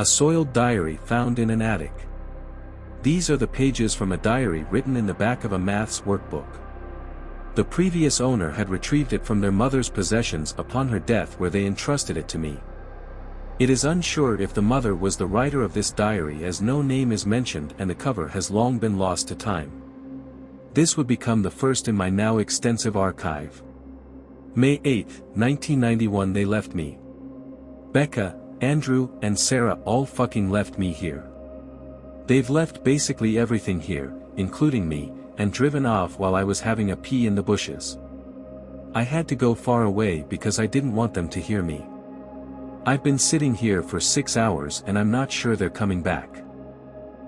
A soiled diary found in an attic. These are the pages from a diary written in the back of a maths workbook. The previous owner had retrieved it from their mother's possessions upon her death, where they entrusted it to me. It is unsure if the mother was the writer of this diary, as no name is mentioned and the cover has long been lost to time. This would become the first in my now extensive archive. May 8, 1991. They left me. Becca, Andrew, and Sarah all fucking left me here. They've left basically everything here, including me, and driven off while I was having a pee in the bushes. I had to go far away because I didn't want them to hear me. I've been sitting here for 6 hours and I'm not sure they're coming back.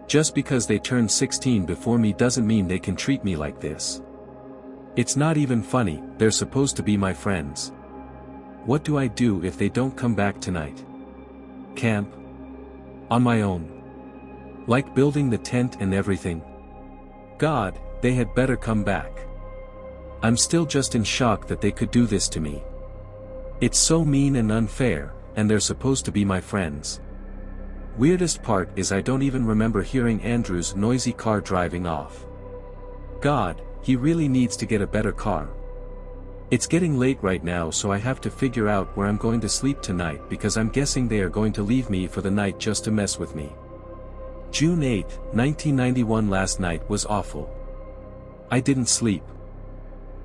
Just because they turned 16 before me doesn't mean they can treat me like this. It's not even funny, they're supposed to be my friends. What do I do if they don't come back tonight? Camp? On my own? Like building the tent and everything? God, they had better come back. I'm still just in shock that they could do this to me. It's so mean and unfair, and they're supposed to be my friends. Weirdest part is I don't even remember hearing Andrew's noisy car driving off. God, he really needs to get a better car. It's getting late right now, so I have to figure out where I'm going to sleep tonight, because I'm guessing they are going to leave me for the night just to mess with me. June 8, 1991. Last night was awful. I didn't sleep.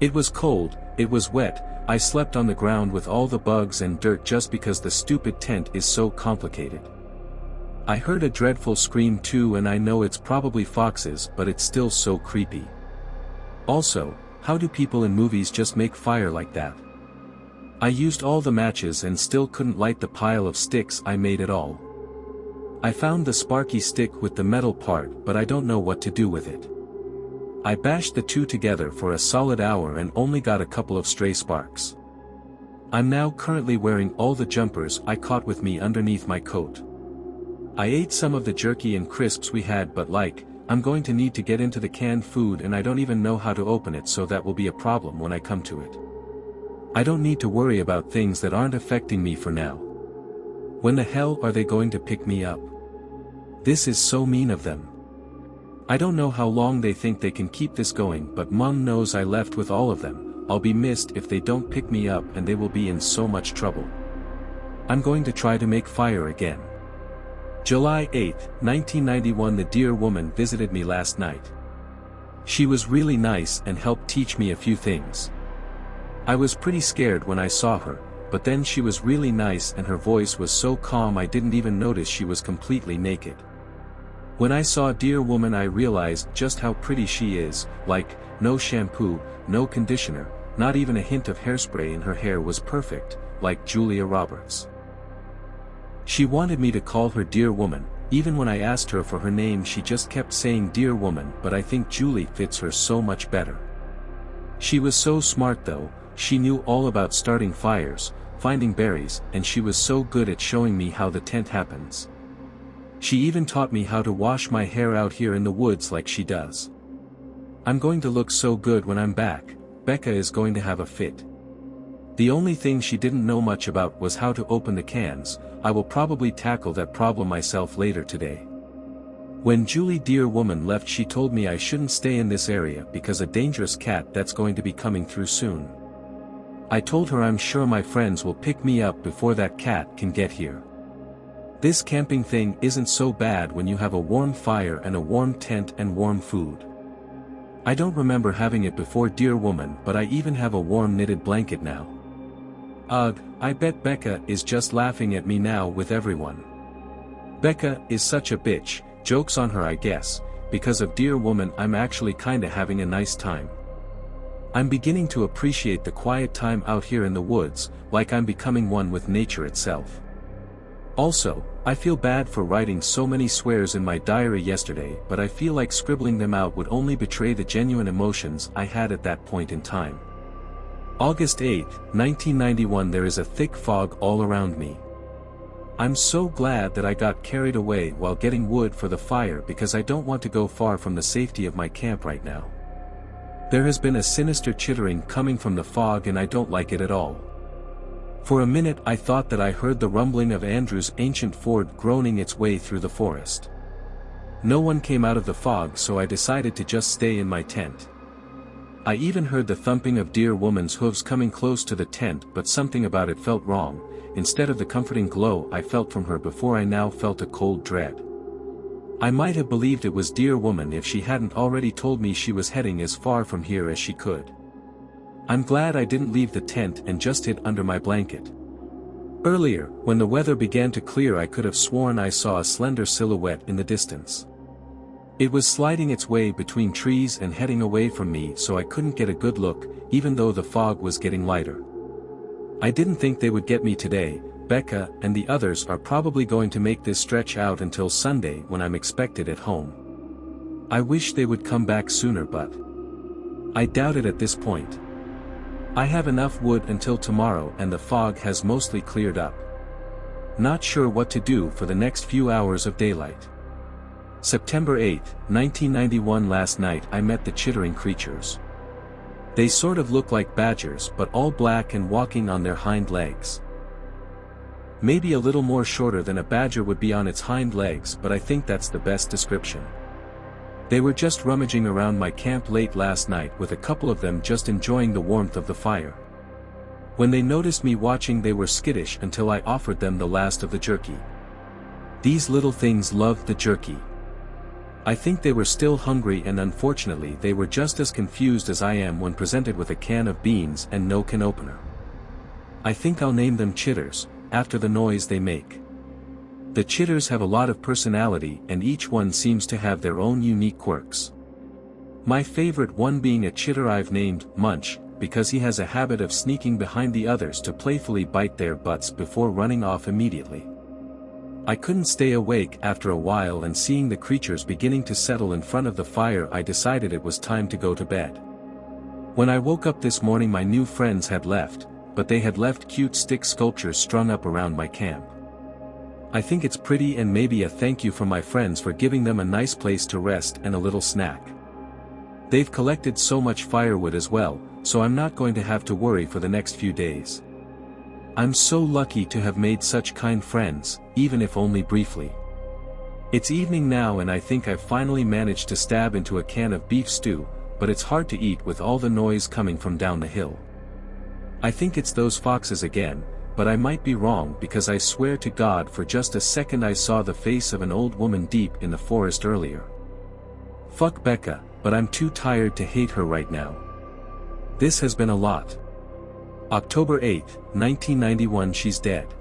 It was cold, it was wet, I slept on the ground with all the bugs and dirt just because the stupid tent is so complicated. I heard a dreadful scream too, and I know it's probably foxes, but it's still so creepy. Also, how do people in movies just make fire like that? I used all the matches and still couldn't light the pile of sticks I made at all. I found the sparky stick with the metal part, but I don't know what to do with it. I bashed the two together for a solid hour and only got a couple of stray sparks. I'm now currently wearing all the jumpers I caught with me underneath my coat. I ate some of the jerky and crisps we had, but I'm going to need to get into the canned food and I don't even know how to open it, so that will be a problem when I come to it. I don't need to worry about things that aren't affecting me for now. When the hell are they going to pick me up? This is so mean of them. I don't know how long they think they can keep this going, but Mom knows I left with all of them. I'll be missed if they don't pick me up, and they will be in so much trouble. I'm going to try to make fire again. July 8, 1991. The dear woman visited me last night. She was really nice and helped teach me a few things. I was pretty scared when I saw her, but then she was really nice and her voice was so calm I didn't even notice she was completely naked. When I saw dear woman I realized just how pretty she is, no shampoo, no conditioner, not even a hint of hairspray, and her hair was perfect, like Julia Roberts. She wanted me to call her dear woman. Even when I asked her for her name she just kept saying dear woman, but I think Julie fits her so much better. She was so smart though, she knew all about starting fires, finding berries, and she was so good at showing me how the tent happens. She even taught me how to wash my hair out here in the woods like she does. I'm going to look so good when I'm back. Becca is going to have a fit. The only thing she didn't know much about was how to open the cans. I will probably tackle that problem myself later today. When Julie dear woman left she told me I shouldn't stay in this area because a dangerous cat that's going to be coming through soon. I told her I'm sure my friends will pick me up before that cat can get here. This camping thing isn't so bad when you have a warm fire and a warm tent and warm food. I don't remember having it before dear woman, but I even have a warm knitted blanket now. Ugh, I bet Becca is just laughing at me now with everyone. Becca is such a bitch, joke's on her I guess, because of dear woman I'm actually kinda having a nice time. I'm beginning to appreciate the quiet time out here in the woods, like I'm becoming one with nature itself. Also, I feel bad for writing so many swears in my diary yesterday, but I feel like scribbling them out would only betray the genuine emotions I had at that point in time. August 8, 1991. There is a thick fog all around me. I'm so glad that I got carried away while getting wood for the fire because I don't want to go far from the safety of my camp right now. There has been a sinister chittering coming from the fog and I don't like it at all. For a minute I thought that I heard the rumbling of Andrew's ancient Ford groaning its way through the forest. No one came out of the fog, so I decided to just stay in my tent. I even heard the thumping of Dear Woman's hooves coming close to the tent, but something about it felt wrong. Instead of the comforting glow I felt from her before, I now felt a cold dread. I might have believed it was Dear Woman if she hadn't already told me she was heading as far from here as she could. I'm glad I didn't leave the tent and just hid under my blanket. Earlier, when the weather began to clear, I could have sworn I saw a slender silhouette in the distance. It was sliding its way between trees and heading away from me, so I couldn't get a good look, even though the fog was getting lighter. I didn't think they would get me today. Becca and the others are probably going to make this stretch out until Sunday, when I'm expected at home. I wish they would come back sooner, but I doubt it at this point. I have enough wood until tomorrow and the fog has mostly cleared up. Not sure what to do for the next few hours of daylight. September 8, 1991. Last night I met the chittering creatures. They sort of look like badgers, but all black and walking on their hind legs. Maybe a little more shorter than a badger would be on its hind legs, but I think that's the best description. They were just rummaging around my camp late last night, with a couple of them just enjoying the warmth of the fire. When they noticed me watching, they were skittish until I offered them the last of the jerky. These little things loved the jerky. I think they were still hungry, and unfortunately they were just as confused as I am when presented with a can of beans and no can opener. I think I'll name them chitters, after the noise they make. The chitters have a lot of personality, and each one seems to have their own unique quirks. My favorite one being a chitter I've named Munch, because he has a habit of sneaking behind the others to playfully bite their butts before running off immediately. I couldn't stay awake after a while, and seeing the creatures beginning to settle in front of the fire, I decided it was time to go to bed. When I woke up this morning, my new friends had left, but they had left cute stick sculptures strung up around my camp. I think it's pretty, and maybe a thank you from my friends for giving them a nice place to rest and a little snack. They've collected so much firewood as well, so I'm not going to have to worry for the next few days. I'm so lucky to have made such kind friends, even if only briefly. It's evening now, and I think I've finally managed to stab into a can of beef stew, but it's hard to eat with all the noise coming from down the hill. I think it's those foxes again, but I might be wrong, because I swear to God for just a second I saw the face of an old woman deep in the forest earlier. Fuck Becca, but I'm too tired to hate her right now. This has been a lot. October 8, 1991. She's dead.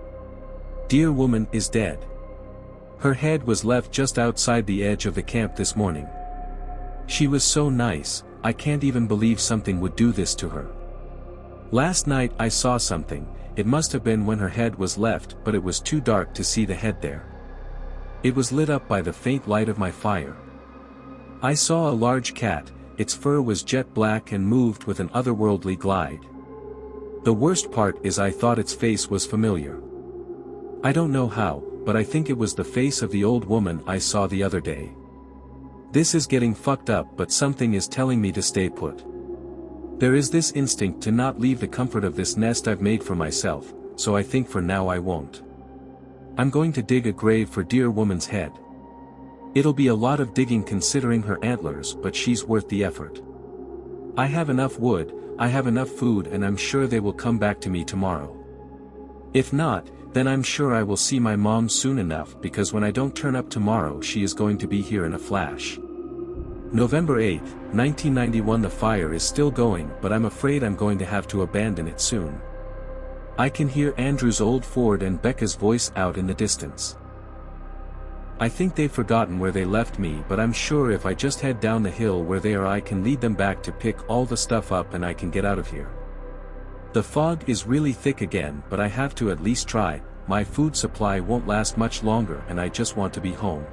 Dear Woman is dead. Her head was left just outside the edge of the camp this morning. She was so nice, I can't even believe something would do this to her. Last night I saw something. It must have been when her head was left, but it was too dark to see the head there. It was lit up by the faint light of my fire. I saw a large cat. Its fur was jet black and moved with an otherworldly glide. The worst part is I thought its face was familiar. I don't know how, but I think it was the face of the old woman I saw the other day. This is getting fucked up, but something is telling me to stay put. There is this instinct to not leave the comfort of this nest I've made for myself, so I think for now I won't. I'm going to dig a grave for Dear Woman's head. It'll be a lot of digging considering her antlers, but she's worth the effort. I have enough wood, I have enough food, and I'm sure they will come back to me tomorrow. If not, then I'm sure I will see my mom soon enough, because when I don't turn up tomorrow she is going to be here in a flash. November 8, 1991. The fire is still going, but I'm afraid I'm going to have to abandon it soon. I can hear Andrew's old Ford and Becca's voice out in the distance. I think they've forgotten where they left me, but I'm sure if I just head down the hill where they are I can lead them back to pick all the stuff up and I can get out of here. The fog is really thick again, but I have to at least try. My food supply won't last much longer and I just want to be home.